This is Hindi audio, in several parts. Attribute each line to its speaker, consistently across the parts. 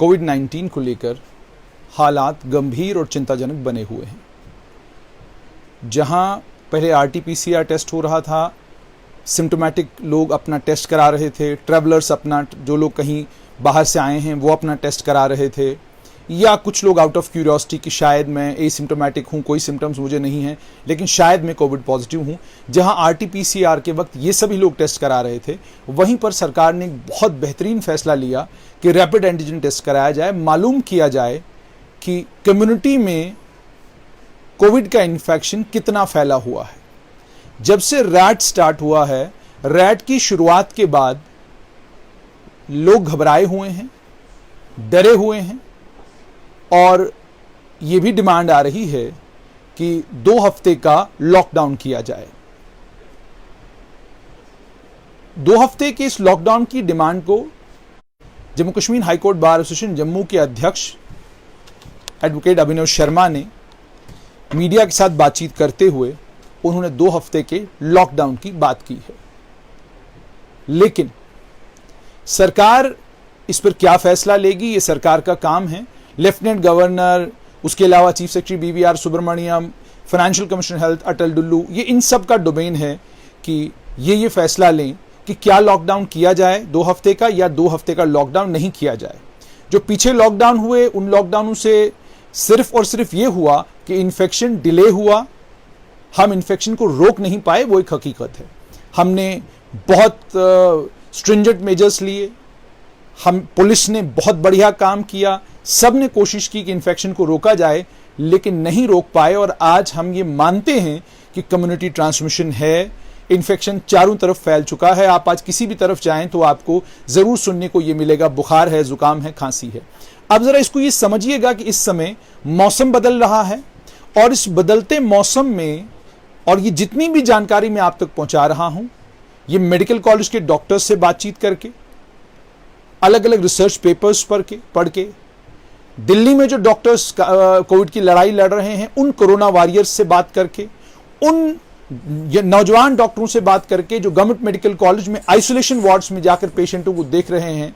Speaker 1: कोविड-19 को लेकर हालात गंभीर और चिंताजनक बने हुए हैं। जहां पहले आरटी-पीसीआर टेस्ट हो रहा था, सिम्टोमेटिक लोग अपना टेस्ट करा रहे थे, ट्रैवलर्स अपना, जो लोग कहीं बाहर से आए हैं वो अपना टेस्ट करा रहे थे, या कुछ लोग आउट ऑफ क्यूरियोसिटी कि शायद मैं एसिम्टोमेटिक हूँ, कोई सिम्टम्स मुझे नहीं हैं, लेकिन शायद मैं कोविड पॉजिटिव हूँ। जहां आरटी-पीसीआर के वक्त ये सभी लोग टेस्ट करा रहे थे, वहीं पर सरकार ने एक बहुत बेहतरीन फैसला लिया कि रैपिड एंटीजन टेस्ट कराया जाए, मालूम किया जाए कि कम्युनिटी में कोविड का इन्फेक्शन कितना फैला हुआ है। जब से रैट स्टार्ट हुआ है, रैट की शुरुआत के बाद लोग घबराए हुए हैं, डरे हुए हैं, और ये भी डिमांड आ रही है कि 2 हफ्ते का लॉकडाउन किया जाए। 2 हफ्ते के इस लॉकडाउन की डिमांड को Jammu Kashmir high court bar association Jammu के अध्यक्ष एडवोकेट अभिनव शर्मा ने मीडिया के साथ बातचीत करते हुए उन्होंने 2 हफ्ते के लॉकडाउन की बात की है। लेकिन सरकार इस पर क्या फैसला लेगी, ये सरकार का काम है। लेफ्टिनेंट गवर्नर, उसके अलावा chief secretary BVR Subrahmanyam, financial commissioner health Atal Dullu, ये इन सब का डोमेन है कि ये फैसला लें कि क्या लॉकडाउन किया जाए 2 हफ्ते का, या 2 हफ्ते का लॉकडाउन नहीं किया जाए। जो पीछे लॉकडाउन हुए, उन लॉकडाउनों से सिर्फ और सिर्फ ये हुआ कि इन्फेक्शन डिले हुआ, हम इन्फेक्शन को रोक नहीं पाए, वो एक हकीकत है। हमने बहुत स्ट्रिंजेंट मेजर्स लिए, हम पुलिस ने बहुत बढ़िया काम किया, सब ने कोशिश की कि इन्फेक्शन को रोका जाए, लेकिन नहीं रोक पाए। और आज हम ये मानते हैं कि कम्युनिटी ट्रांसमिशन है, इन्फेक्शन चारों तरफ फैल चुका है। आप आज किसी भी तरफ जाएं तो आपको जरूर सुनने को ये मिलेगा, बुखार है, जुकाम है, खांसी है। अब जरा इसको ये समझिएगा कि इस समय मौसम बदल रहा है, और इस बदलते मौसम में, और ये जितनी भी जानकारी मैं आप तक पहुंचा रहा हूं, ये मेडिकल कॉलेज के डॉक्टर्स से बातचीत करके, अलग अलग रिसर्च पेपर्स पढ़ के, दिल्ली में जो डॉक्टर्स कोविड की लड़ाई लड़ रहे हैं उन कोरोना वॉरियर्स से बात करके, उन नौजवान डॉक्टरों से बात करके जो गवर्नमेंट मेडिकल कॉलेज में आइसोलेशन वार्ड्स में जाकर पेशेंटों को देख रहे हैं,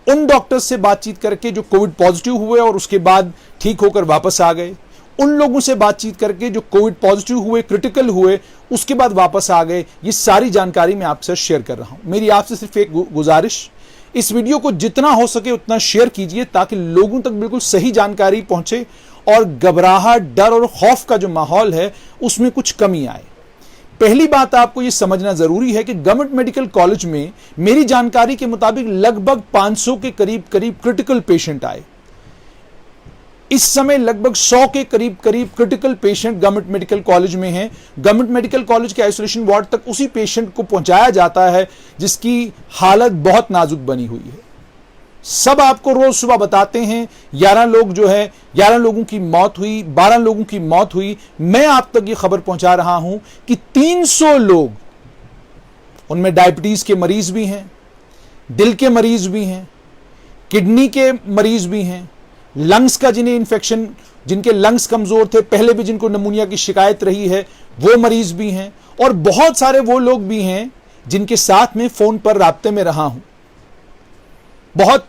Speaker 1: उन डॉक्टर्स से बातचीत करके जो कोविड पॉजिटिव हुए और उसके बाद ठीक होकर वापस आ गए, उन लोगों से बातचीत करके जो कोविड पॉजिटिव हुए, क्रिटिकल हुए, उसके बाद वापस आ गए, ये सारी जानकारी मैं आपसे शेयर कर रहा हूं। मेरी आपसे सिर्फ एक गुजारिश, इस वीडियो को जितना हो सके उतना शेयर कीजिए ताकि लोगों तक बिल्कुल सही जानकारी पहुंचे और घबराहट, डर और खौफ का जो माहौल है उसमें कुछ कमी आए। पहली बात आपको यह समझना जरूरी है कि गवर्नमेंट मेडिकल कॉलेज में मेरी जानकारी के मुताबिक लगभग 500 के करीब क्रिटिकल पेशेंट आए। इस समय लगभग 100 के करीब critical patient government medical college में हैं। गवर्नमेंट मेडिकल कॉलेज के आइसोलेशन वार्ड तक उसी पेशेंट को पहुंचाया जाता है जिसकी हालत बहुत नाजुक बनी हुई है। सब आपको रोज सुबह बताते हैं 11 लोगों की मौत हुई, 12 लोगों की मौत हुई। मैं आप तक ये खबर पहुंचा रहा हूं कि 300 लोग, उनमें डायबिटीज के मरीज भी हैं, दिल के मरीज भी हैं, किडनी के मरीज भी हैं, लंग्स का जिन्हें इन्फेक्शन, जिनके लंग्स कमजोर थे, पहले भी जिनको निमोनिया की शिकायत रही है, वो मरीज भी हैं, और बहुत सारे वो लोग भी हैं जिनके साथ में फोन पर राब्ते में रहा हूं। बहुत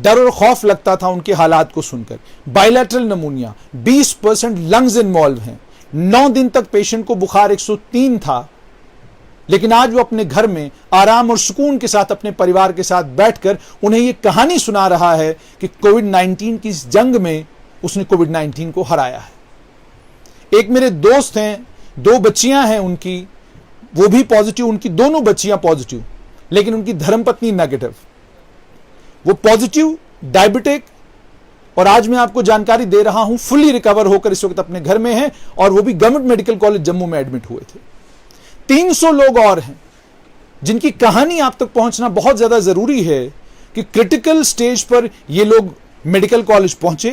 Speaker 1: डर और खौफ लगता था उनके हालात को सुनकर। बायलैटरल निमोनिया, 20% लंग्स इन्वॉल्व हैं। 9 दिन तक पेशेंट को बुखार 103 था, लेकिन आज वो अपने घर में आराम और सुकून के साथ अपने परिवार के साथ बैठकर उन्हें ये कहानी सुना रहा है कि कोविड-19 की इस जंग में उसने कोविड-19 को हराया है। एक मेरे दोस्त हैं, 2 बच्चियां हैं उनकी, वो भी पॉजिटिव, उनकी दोनों बच्चियां पॉजिटिव, लेकिन उनकी धर्मपत्नी नेगेटिव। वो पॉजिटिव, डायबिटिक, और आज मैं आपको जानकारी दे रहा हूं फुली रिकवर होकर इस वक्त अपने घर में है, और वो भी गवर्नमेंट मेडिकल कॉलेज जम्मू में एडमिट हुए थे। 300 लोग और हैं जिनकी कहानी आप तक पहुंचना बहुत ज्यादा जरूरी है कि क्रिटिकल स्टेज पर ये लोग मेडिकल कॉलेज पहुंचे।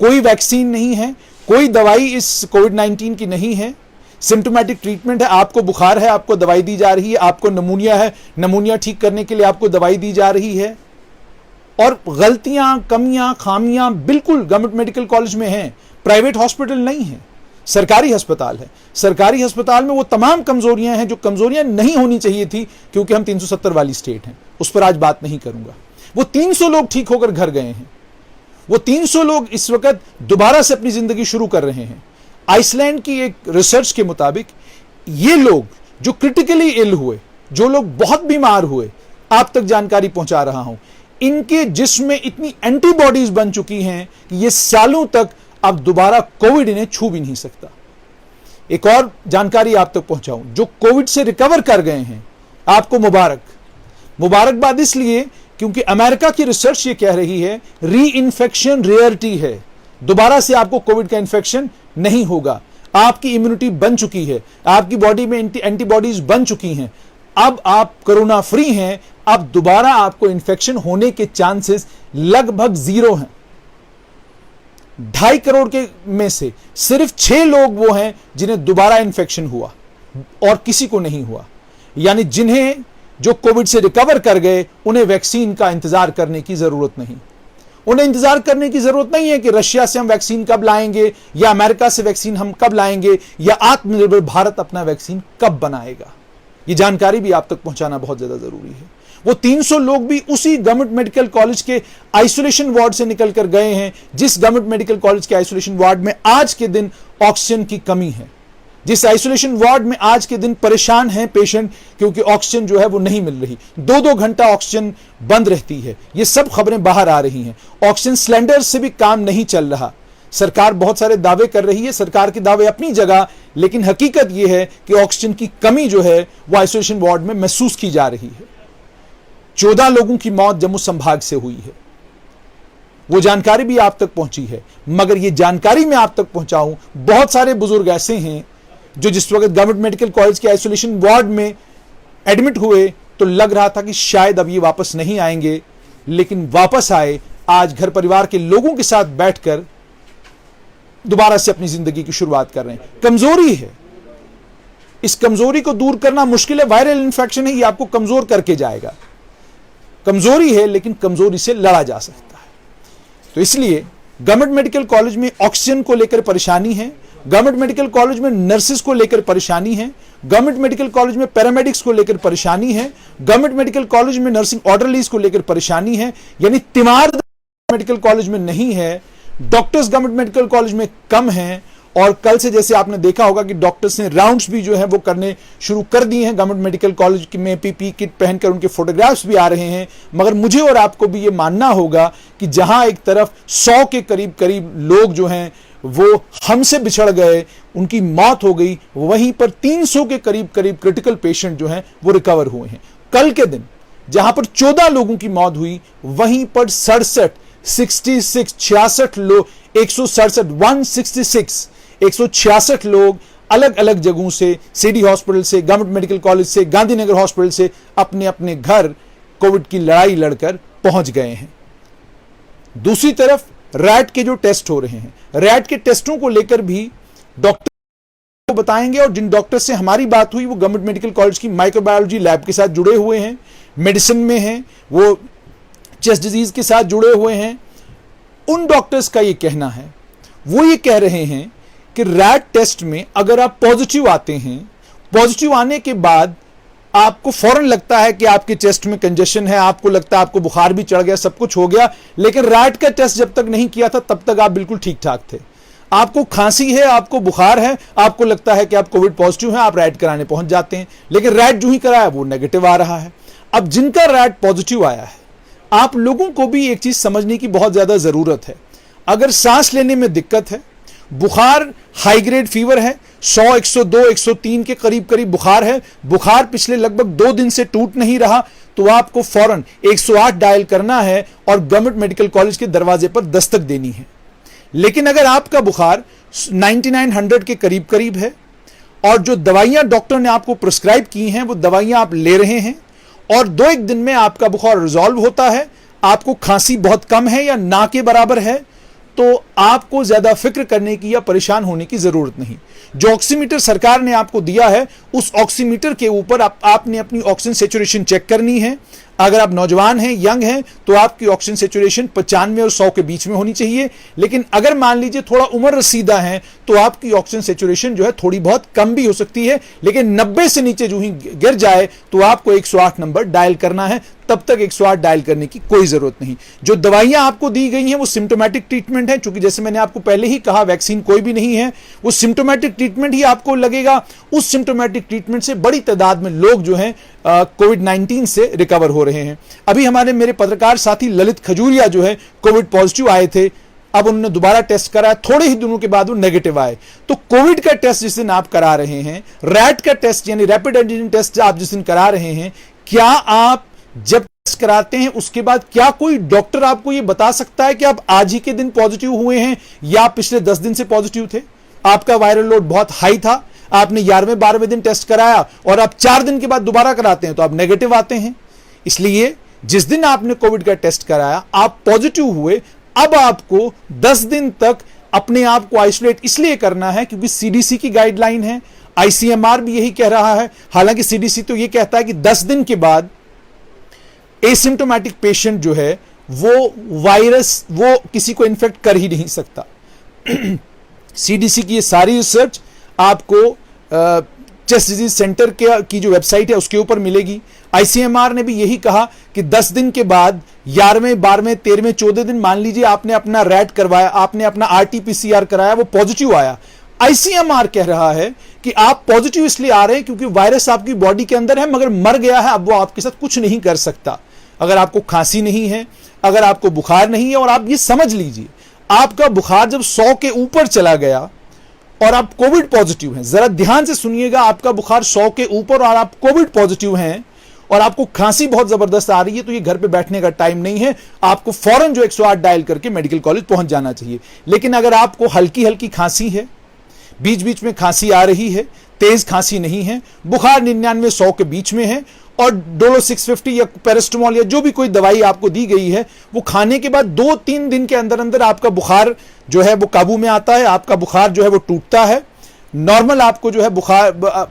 Speaker 1: कोई वैक्सीन नहीं है, कोई दवाई इस कोविड-19 की नहीं है, सिम्टोमेटिक ट्रीटमेंट है। आपको बुखार है, आपको दवाई दी जा रही है, आपको निमोनिया है, निमोनिया ठीक करने के लिए आपको दवाई दी जा रही है। और गलतियां, कमियां, खामियां बिल्कुल गवर्नमेंट मेडिकल कॉलेज में हैं। प्राइवेट हॉस्पिटल नहीं है, सरकारी अस्पताल है। सरकारी अस्पताल में वो तमाम कमजोरियां हैं जो कमजोरियां नहीं होनी चाहिए थी, क्योंकि हम 370 वाली स्टेट हैं। उस पर आज बात नहीं करूंगा, वो 300 लोग ठीक होकर घर गए हैं। वो 300 लोग इस वक्त दोबारा से अपनी जिंदगी शुरू कर रहे हैं। आइसलैंड की एक रिसर्च के मुताबिक ये लोग जो क्रिटिकली इल हुए, जो लोग बहुत बीमार हुए, आप तक जानकारी पहुंचा रहा हूं, इनके जिस्म में इतनी एंटीबॉडीज बन चुकी हैं कि ये सालों तक अब दोबारा कोविड इन्हें छू भी नहीं सकता। एक और जानकारी आप तक पहुंचाऊं, जो कोविड से रिकवर कर गए हैं, आपको मुबारकबाद इसलिए क्योंकि अमेरिका की रिसर्च ये कह रही है री इन्फेक्शन रेयरिटी है, दोबारा से आपको कोविड का इन्फेक्शन नहीं होगा। आपकी इम्यूनिटी बन चुकी है, आपकी बॉडी में एंटीबॉडीज बन चुकी हैं, अब आप कोरोना फ्री हैं, अब दोबारा आपको इन्फेक्शन होने के चांसेस लगभग 0 हैं। 2.5 करोड़ के में से सिर्फ 6 लोग वो हैं जिन्हें दोबारा इन्फेक्शन हुआ और किसी को नहीं हुआ। यानी जिन्हें जो कोविड से रिकवर कर गए उन्हें वैक्सीन का इंतजार करने की जरूरत नहीं। उन्हें इंतजार करने की जरूरत नहीं है कि रशिया से हम वैक्सीन कब लाएंगे या अमेरिका से वैक्सीन हम कब लाएंगे या आत्मनिर्भर भारत अपना वैक्सीन कब बनाएगा। यह जानकारी भी आप तक पहुंचाना बहुत ज्यादा जरूरी है। वो 300 लोग भी उसी गवर्नमेंट मेडिकल कॉलेज के आइसोलेशन वार्ड से निकल कर गए हैं, जिस गवर्नमेंट मेडिकल कॉलेज के आइसोलेशन वार्ड में आज के दिन ऑक्सीजन की कमी है, जिस आइसोलेशन वार्ड में आज के दिन परेशान हैं पेशेंट क्योंकि ऑक्सीजन जो है वो नहीं मिल रही, 2-2 घंटा ऑक्सीजन बंद रहती है। ये सब खबरें बाहर आ रही हैं। ऑक्सीजन सिलेंडर से भी काम नहीं चल रहा। सरकार बहुत सारे दावे कर रही है, सरकार के दावे अपनी जगह, लेकिन हकीकत यह है कि ऑक्सीजन की कमी जो है वो आइसोलेशन वार्ड में महसूस की जा रही है। 14 लोगों की मौत जम्मू संभाग से हुई है। वो जानकारी भी आप तक पहुंची है, मगर ये जानकारी मैं आप तक पहुंचाऊं, बहुत सारे बुजुर्ग ऐसे हैं जो जिस वक्त गवर्नमेंट मेडिकल कॉलेज के आइसोलेशन वार्ड में एडमिट हुए तो लग रहा था कि शायद अब ये वापस नहीं आएंगे, लेकिन वापस आए। आज घर परिवार के लोगों के साथ बैठकर दोबारा से अपनी जिंदगी की शुरुआत कर रहे हैं। कमजोरी है, इस कमजोरी को दूर करना मुश्किल है। वायरल इंफेक्शन है, ये आपको कमजोर करके जाएगा। कमजोरी है, लेकिन कमजोरी से लड़ा जा सकता है। तो इसलिए गवर्नमेंट मेडिकल कॉलेज में ऑक्सीजन को लेकर परेशानी है, गवर्नमेंट मेडिकल कॉलेज में नर्सेस को लेकर परेशानी है, गवर्नमेंट मेडिकल कॉलेज में पैरामेडिक्स को लेकर परेशानी है, गवर्नमेंट मेडिकल कॉलेज में नर्सिंग ऑर्डरलीज को लेकर परेशानी है। यानी तीमार मेडिकल कॉलेज में नहीं है, डॉक्टर्स गवर्नमेंट मेडिकल कॉलेज में कम हैं। और कल से जैसे आपने देखा होगा कि डॉक्टर्स ने राउंड्स भी जो है वो करने शुरू कर दिए हैं। गवर्नमेंट मेडिकल कॉलेज में पीपी किट पहनकर उनके फोटोग्राफ्स भी आ रहे हैं। मगर मुझे और आपको भी ये मानना होगा कि जहां एक तरफ 100 के करीब लोग जो हैं वो हमसे बिछड़ गए, उनकी मौत हो गई, वहीं पर 300 के करीब क्रिटिकल पेशेंट जो हैं वो रिकवर हुए हैं। कल के दिन जहां पर 14 लोगों की मौत हुई, वहीं पर 66 लोग 166 लोग अलग अलग जगहों से, सिटी हॉस्पिटल से, गवर्नमेंट मेडिकल कॉलेज से, गांधीनगर हॉस्पिटल से अपने अपने घर कोविड की लड़ाई लड़कर पहुंच गए हैं। दूसरी तरफ रैट के जो टेस्ट हो रहे हैं, रैट के टेस्टों को लेकर भी डॉक्टर को बताएंगे। और जिन डॉक्टर से हमारी बात हुई वो गवर्नमेंट मेडिकल कॉलेज की माइक्रोबायोलॉजी लैब के साथ जुड़े हुए हैं, मेडिसिन में हैं, वो चेस्ट डिजीज के साथ जुड़े हुए हैं। उन डॉक्टर्स का ये कहना है, वो ये कह रहे हैं कि रैट टेस्ट में अगर आप पॉजिटिव आते हैं, पॉजिटिव आने के बाद आपको फौरन लगता है कि आपके चेस्ट में कंजेशन है, आपको लगता है आपको बुखार भी चढ़ गया, सब कुछ हो गया, लेकिन रैट का टेस्ट जब तक नहीं किया था तब तक आप बिल्कुल ठीक ठाक थे। आपको खांसी है, आपको बुखार है, आपको लगता है कि आप कोविड पॉजिटिव हैं, आप रैट कराने पहुंच जाते हैं, लेकिन रैट जो ही कराया वो नेगेटिव आ रहा है। अब जिनका रैट पॉजिटिव आया है, आप लोगों को भी एक चीज समझने की बहुत ज्यादा जरूरत है। अगर सांस लेने में दिक्कत है, बुखार हाई ग्रेड फीवर है, 100, 102, 103 के करीब बुखार है, बुखार पिछले लगभग 2 दिन से टूट नहीं रहा, तो आपको फौरन 108 डायल करना है और गवर्नमेंट मेडिकल कॉलेज के दरवाजे पर दस्तक देनी है। लेकिन अगर आपका बुखार 9900 के करीब है और जो दवाइयां डॉक्टर ने आपको प्रिस्क्राइब की हैं वो दवाइयां आप ले रहे हैं और 2-1 दिन में आपका बुखार रिजॉल्व होता है, आपको खांसी बहुत कम है या ना के बराबर है, तो आपको ज्यादा फिक्र करने की या परेशान होने की जरूरत नहीं। जो ऑक्सीमीटर सरकार ने आपको दिया है, उस ऑक्सीमीटर के ऊपर आपने अपनी ऑक्सीजन सेचुरेशन चेक करनी है। अगर आप नौजवान हैं, यंग हैं, तो आपकी ऑक्सीजन सेचुरेशन 95 और 100 के बीच में होनी चाहिए। लेकिन अगर मान लीजिए थोड़ा उम्र रसीदा है, तो आपकी ऑक्सीजन सेचुरेशन जो है थोड़ी बहुत कम भी हो सकती है। लेकिन 90 से नीचे जो ही गिर जाए तो आपको 108 नंबर डायल करना है। तब तक 108 डायल करने की कोई जरूरत नहीं। जो दवाइयां आपको दी गई हैं वो सिम्टोमेटिक ट्रीटमेंट है, क्योंकि जैसे मैंने आपको पहले ही कहा, वैक्सीन कोई भी नहीं है। वो सिम्टोमेटिक ट्रीटमेंट ही आपको लगेगा। उस सिम्टोमेटिक ट्रीटमेंट से बड़ी तादाद में लोग जो हैं कोविड-19 से रिकवर हो रहे हैं। अभी मेरे पत्रकार साथी ललित खजूरिया जो है कोविड पॉजिटिव आए थे, अब उन्होंने दोबारा टेस्ट कराया, थोड़े ही दिनों के बाद वो नेगेटिव आए। तो कोविड का टेस्ट जिस दिन आप करा रहे हैं, रैट का टेस्ट यानी रैपिड एंटीजन टेस्ट आप जिस दिन करा रहे हैं, क्या आप जब टेस्ट कराते हैं उसके बाद क्या कोई डॉक्टर आपको यह बता सकता है कि आप आज ही के दिन पॉजिटिव हुए हैं या पिछले 10 दिन से पॉजिटिव थे? आपका वायरल लोड बहुत हाई था, आपने 11वें 12वें दिन टेस्ट कराया और आप 4 दिन के बाद दोबारा कराते हैं तो आप नेगेटिव आते हैं। इसलिए जिस दिन आपने कोविड का टेस्ट कराया, आप पॉजिटिव हुए, अब आपको 10 दिन तक अपने आप को आइसोलेट इसलिए करना है क्योंकि सीडीसी की गाइडलाइन है, आईसीएमआर भी यही कह रहा है। हालांकि सीडीसी तो यह कहता है कि 10 दिन के बाद एसिम्प्टोमेटिक पेशेंट जो है वो किसी को इन्फेक्ट कर ही नहीं सकता। सीडीसी की ये सारी रिसर्च आपको चेस्ट डिजीज सेंटर की जो वेबसाइट है उसके ऊपर मिलेगी। आईसीएमआर ने भी यही कहा कि 10 दिन के बाद 11वें 12वें 13वें 14 दिन मान लीजिए आपने अपना रैट करवाया, आपने अपना आरटीपीसीआर कराया, वो पॉजिटिव आया, आईसीएमआर कह रहा है कि आप पॉजिटिव इसलिए आ रहे हैं क्योंकि वायरस आपकी बॉडी के अंदर है मगर मर गया है, अब वो आपके साथ कुछ नहीं कर सकता। अगर आपको खांसी नहीं है, अगर आपको बुखार नहीं है, और आप ये समझ लीजिए आपका बुखार जब 100 के ऊपर चला गया और आप कोविड पॉजिटिव हैं, जरा ध्यान से सुनिएगा, आपका बुखार 100 के ऊपर और आप कोविड पॉजिटिव हैं और आपको खांसी बहुत जबरदस्त आ रही है, तो ये घर पे बैठने का टाइम नहीं है, आपको फौरन जो 108 डायल करके मेडिकल कॉलेज पहुंच जाना चाहिए। लेकिन अगर आपको हल्की हल्की खांसी है, बीच बीच में खांसी आ रही है, तेज खांसी नहीं है, बुखार 99-100 के बीच में है और डोलो 650 या पैरास्टामोल या जो भी कोई दवाई आपको दी गई है वो खाने के बाद 2-3 दिन के अंदर अंदर आपका बुखार जो है वो काबू में आता है, आपका बुखार जो है वो टूटता है, नॉर्मल आपको जो है बुखार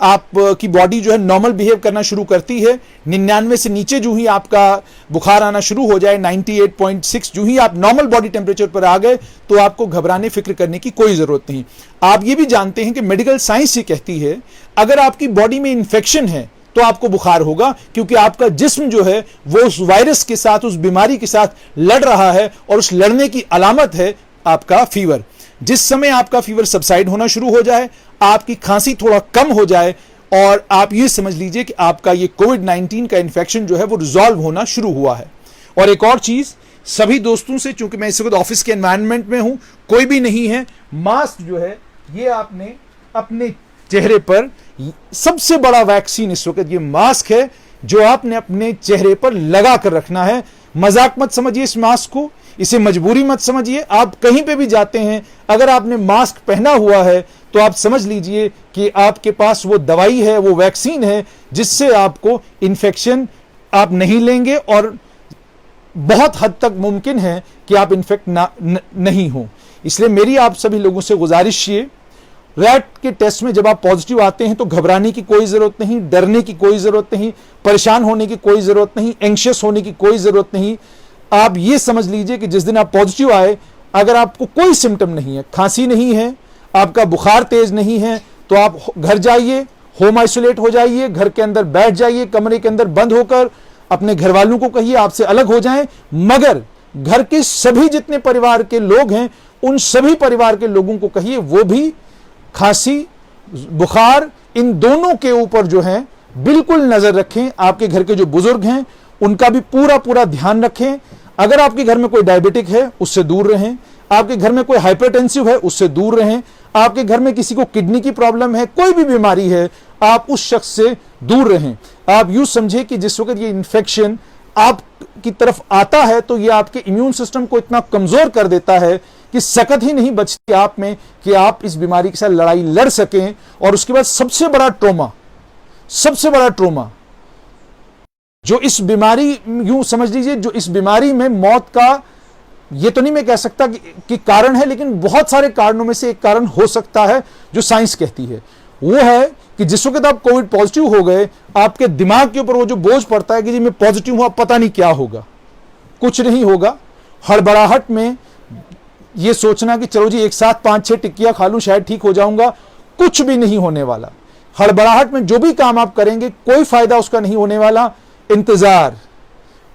Speaker 1: आपकी बॉडी जो है नॉर्मल बिहेव करना शुरू करती है। 99 से नीचे जो ही आपका बुखार आना शुरू हो जाए, 98.6 जो ही आप नॉर्मल बॉडी टेम्परेचर पर आ गए तो आपको घबराने फिक्र करने की कोई जरूरत नहीं। आप ये भी जानते हैं कि मेडिकल साइंस ये कहती है अगर आपकी बॉडी में इंफेक्शन है तो आपको बुखार होगा, क्योंकि आपका जिस्म जो है वो उस वायरस के साथ, उस बीमारी के साथ लड़ रहा है और उस लड़ने की अलामत है आपका फीवर। जिस समय आपका फीवर सबसाइड होना शुरू हो जाए, आपकी खांसी थोड़ा कम हो जाए और आप ये समझ लीजिए कि आपका ये कोविड-19 का इन्फेक्शन जो है वो रिजॉल्व होना शुरू हुआ है। और एक और चीज, सभी दोस्तों से, चूंकि मैं इस वक्त ऑफिस के एनवायरनमेंट में हूं, कोई भी नहीं है, मास्क जो है ये आपने अपने चेहरे पर, सबसे बड़ा वैक्सीन इस वक्त ये मास्क है जो आपने अपने चेहरे पर लगा कर रखना है। मजाक मत समझिए इस मास्क को, इसे मजबूरी मत समझिए। आप कहीं पे भी जाते हैं, अगर आपने मास्क पहना हुआ है तो आप समझ लीजिए कि आपके पास वो दवाई है, वो वैक्सीन है जिससे आपको इन्फेक्शन आप नहीं लेंगे और बहुत हद तक मुमकिन है कि आप इन्फेक्ट नहीं हो। इसलिए मेरी आप सभी लोगों से गुजारिश ये, रैट के टेस्ट में जब आप पॉजिटिव आते हैं तो घबराने की कोई जरूरत नहीं, डरने की कोई जरूरत नहीं, परेशान होने की कोई जरूरत नहीं, एंग्शियस होने की कोई जरूरत नहीं। आप ये समझ लीजिए कि जिस दिन आप पॉजिटिव आए, अगर आपको कोई सिम्टम नहीं है, खांसी नहीं है, आपका बुखार तेज नहीं है, तो आप घर जाइए, होम आइसोलेट हो जाइए, घर के अंदर बैठ जाइए, कमरे के अंदर बंद होकर अपने घर वालों को कहिए आपसे अलग हो जाएं। मगर घर के सभी जितने परिवार के लोग हैं उन सभी परिवार के लोगों को कहिए वो भी खांसी, बुखार, इन दोनों के ऊपर जो है बिल्कुल नजर रखें। आपके घर के जो बुजुर्ग हैं उनका भी पूरा पूरा ध्यान रखें। अगर आपके घर में कोई डायबिटिक है उससे दूर रहें, आपके घर में कोई हाइपरटेंसिव है उससे दूर रहें, आपके घर में किसी को किडनी की प्रॉब्लम है, कोई भी बीमारी है, आप उस शख्स से दूर रहें। आप यूं समझे कि जिस वक्त ये इन्फेक्शन आपकी तरफ आता है तो ये आपके इम्यून सिस्टम को इतना कमजोर कर देता है कि सकत ही नहीं बचती आप में कि आप इस बीमारी के साथ लड़ाई लड़ सकें। और उसके बाद सबसे बड़ा ट्रॉमा जो इस बीमारी, यूं समझ लीजिए, जो इस बीमारी में मौत का ये तो नहीं मैं कह सकता कि कारण है, लेकिन बहुत सारे कारणों में से एक कारण हो सकता है जो साइंस कहती है, वो है कि जिस वक्त आप कोविड पॉजिटिव हो गए, आपके दिमाग के ऊपर वो जो बोझ पड़ता है कि जी मैं पॉजिटिव हूं, अब पता नहीं क्या होगा। कुछ नहीं होगा। हड़बड़ाहट में ये सोचना कि चलो जी एक साथ 5-6 टिक्कियां खा लूं शायद ठीक हो जाऊंगा, कुछ भी नहीं होने वाला। हड़बड़ाहट में जो भी काम आप करेंगे कोई फायदा उसका नहीं होने वाला। इंतजार,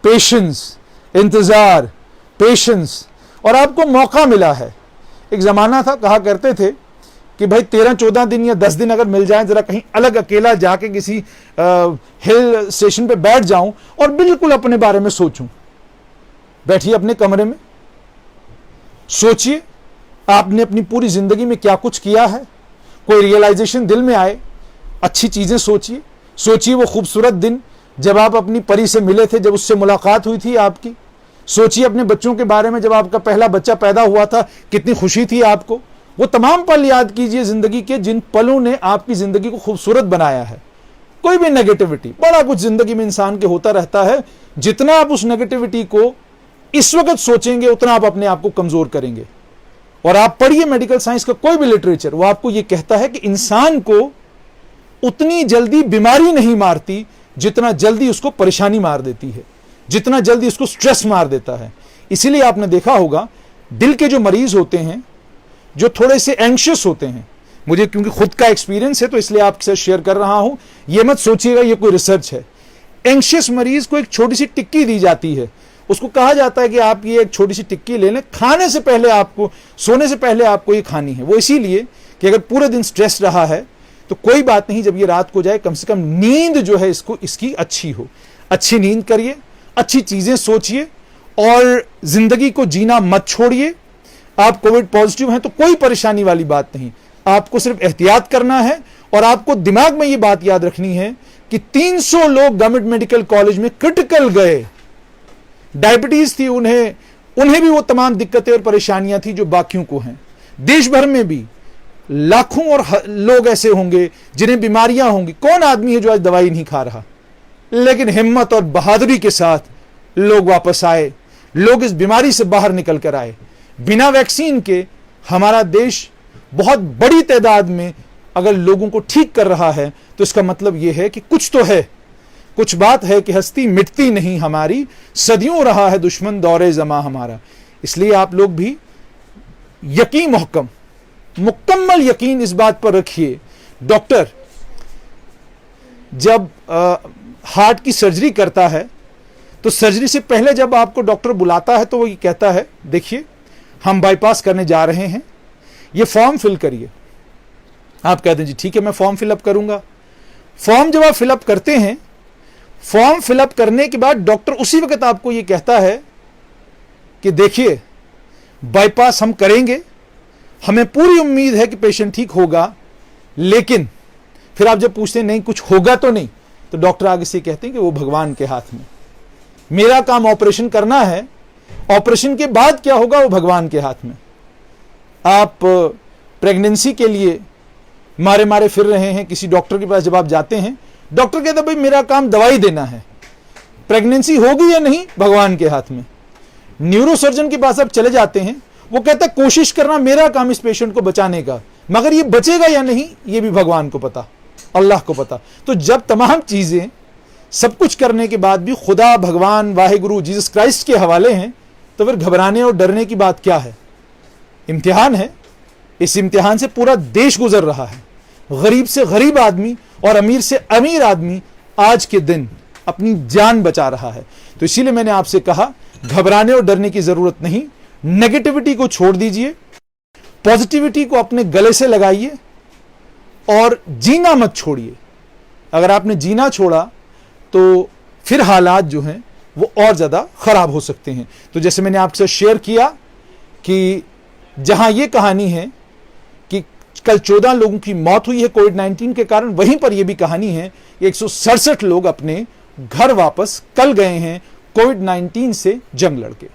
Speaker 1: पेशेंस, इंतजार, पेशेंस। और आपको मौका मिला है। एक जमाना था, कहा करते थे कि भाई 13-14 दिन या 10 दिन अगर मिल जाए, जरा कहीं अलग अकेला जाके किसी हिल स्टेशन पे बैठ जाऊं और बिल्कुल अपने बारे में सोचूं। बैठिए अपने कमरे में, सोचिए आपने अपनी पूरी जिंदगी में क्या कुछ किया है। कोई रियलाइजेशन दिल में आए, अच्छी चीजें सोचिए। सोचिए वो खूबसूरत दिन जब आप अपनी परी से मिले थे, जब उससे मुलाकात हुई थी आपकी। सोचिए अपने बच्चों के बारे में, जब आपका पहला बच्चा पैदा हुआ था कितनी खुशी थी आपको। वो तमाम पल याद कीजिए जिंदगी के, जिन पलों ने आपकी जिंदगी को खूबसूरत बनाया है। कोई भी नेगेटिविटी, बड़ा कुछ जिंदगी में इंसान के होता रहता है। जितना आप उस नेगेटिविटी को इस वक्त सोचेंगे उतना आप अपने आप को कमजोर करेंगे। और आप पढ़िए मेडिकल साइंस का कोई भी लिटरेचर, वो आपको यह कहता है कि इंसान को उतनी जल्दी बीमारी नहीं मारती जितना जल्दी उसको परेशानी मार देती है, जितना जल्दी उसको स्ट्रेस मार देता है। इसीलिए आपने देखा होगा दिल के जो मरीज होते हैं, जो थोड़े से एंग्शियस होते हैं, मुझे क्योंकि खुद का एक्सपीरियंस है तो इसलिए आपके साथ शेयर कर रहा हूं, ये मत सोचिएगा ये कोई रिसर्च है। एंग्शियस मरीज को एक छोटी सी टिक्की दी जाती है, उसको कहा जाता है कि आप ये एक छोटी सी टिक्की ले लें, खाने से पहले आपको, सोने से पहले आपको ये खानी है। वो इसीलिए कि अगर पूरे दिन स्ट्रेस रहा है तो कोई बात नहीं, जब ये रात को जाए कम से कम नींद जो है इसकी अच्छी हो। अच्छी नींद करिए, अच्छी चीजें सोचिए और जिंदगी को जीना मत छोड़िए। आप कोविड पॉजिटिव हैं तो कोई परेशानी वाली बात नहीं, आपको सिर्फ एहतियात करना है। और आपको दिमाग में ये बात याद रखनी है कि 300 लोग गवर्नमेंट मेडिकल कॉलेज में क्रिटिकल गए, डायबिटीज थी उन्हें भी वो तमाम दिक्कतें और परेशानियां थी जो बाकियों को हैं। देश भर में भी लाखों और लोग ऐसे होंगे जिन्हें बीमारियां होंगी। कौन आदमी है जो आज दवाई नहीं खा रहा? लेकिन हिम्मत और बहादुरी के साथ लोग वापस आए, लोग इस बीमारी से बाहर निकल कर आए। बिना वैक्सीन के हमारा देश बहुत बड़ी तादाद में अगर लोगों को ठीक कर रहा है तो इसका मतलब यह है कि कुछ तो है, कुछ बात है कि हस्ती मिटती नहीं हमारी, सदियों रहा है दुश्मन दौरे जमा हमारा। इसलिए आप लोग भी यकीन मुकम्मल यकीन इस बात पर रखिए। डॉक्टर जब हार्ट की सर्जरी करता है तो सर्जरी से पहले जब आपको डॉक्टर बुलाता है तो वो ये कहता है, देखिए हम बाईपास करने जा रहे हैं, ये फॉर्म फिल करिए। आप कहते हैं जी ठीक है मैं फॉर्म फिलअप करूंगा। फॉर्म जब आप फिलअप करते हैं, फॉर्म फिलअप करने के बाद डॉक्टर उसी वक्त आपको ये कहता है कि देखिए बाईपास हम करेंगे, हमें पूरी उम्मीद है कि पेशेंट ठीक होगा, लेकिन फिर आप जब पूछते हैं नहीं कुछ होगा तो नहीं, तो डॉक्टर आगे से कहते हैं कि वो भगवान के हाथ में, मेरा काम ऑपरेशन करना है, ऑपरेशन के बाद क्या होगा वो भगवान के हाथ में। आप प्रेगनेंसी के लिए मारे फिर रहे हैं, किसी डॉक्टर के पास जब आप जाते हैं, डॉक्टर कहता है भाई मेरा काम दवाई देना है, प्रेगनेंसी होगी या नहीं भगवान के हाथ में। न्यूरोसर्जन के पास आप चले जाते हैं, वो कहता है कोशिश करना, मेरा काम इस पेशेंट को बचाने का, मगर ये बचेगा या नहीं ये भी भगवान को पता, अल्लाह को पता। तो जब तमाम चीजें सब कुछ करने के बाद भी खुदा, भगवान, वाहिगुरु, जीसस क्राइस्ट के हवाले हैं, तो फिर घबराने और डरने की बात क्या है? इम्तिहान है, इस इम्तिहान से पूरा देश गुजर रहा है। गरीब से गरीब आदमी और अमीर से अमीर आदमी आज के दिन अपनी जान बचा रहा है। तो इसीलिए मैंने आपसे कहा घबराने और डरने की जरूरत नहीं, नेगेटिविटी को छोड़ दीजिए, पॉजिटिविटी को अपने गले से लगाइए और जीना मत छोड़िए। अगर आपने जीना छोड़ा तो फिर हालात जो हैं वो और ज्यादा खराब हो सकते हैं। तो जैसे मैंने आपसे शेयर किया कि जहां ये कहानी है कि कल 14 लोगों की मौत हुई है कोविड-19 के कारण, वहीं पर यह भी कहानी है 167 लोग अपने घर वापस कल गए हैं कोविड-19 से जंग लड़के।